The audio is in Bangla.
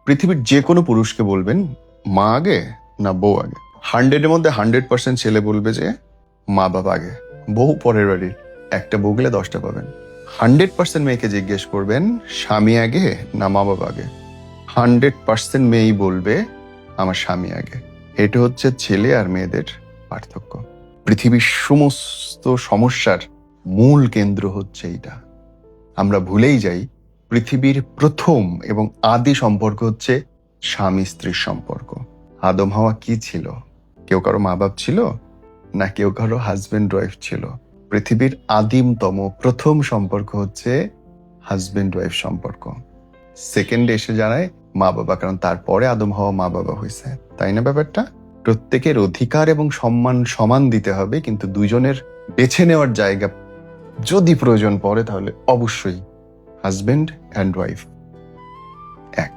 পৃথিবীর যে কোনো পুরুষকে বলবেন মা আগে না বউ আগে, 100-এর মধ্যে 100% ছেলে বলবে যে মা বাবা আগে, বউ পরের বাড়ির। একটা বউ গেলে 10টা পাবেন। 100% মেয়েকে জিজ্ঞেস করবেন স্বামী আগে না মা বাবা আগে, 100% মেয়েই বলবে আমার স্বামী আগে। এটা হচ্ছে ছেলে আর মেয়েদের পার্থক্য। পৃথিবীর সমস্ত সমস্যার মূল কেন্দ্র হচ্ছে এইটা। আমরা ভুলেই যাই পৃথিবীর প্রথম এবং আদি সম্পর্ক হচ্ছে স্বামী স্ত্রীর সম্পর্ক। আদম হাওয়া কি ছিল? কেউ কারো মা বাপ ছিল না কেউ কারো হাজবেন্ড ওয়াইফ ছিল? পৃথিবীর আদিমতম প্রথম সম্পর্ক হচ্ছে হাজবেন্ড ওয়াইফ সম্পর্ক। সেকেন্ডে এসে জানায় মা বাবা, কারণ তারপরে আদম হাওয়া মা বাবা হয়েছে। তাই না ব্যাপারটা? প্রত্যেকের অধিকার এবং সম্মান সমান দিতে হবে, কিন্তু দুইজনের বেছে নেওয়ার জায়গা যদি প্রয়োজন পড়ে তাহলে অবশ্যই হাজবেন্ড অ্যান্ড ওয়াইফ এক।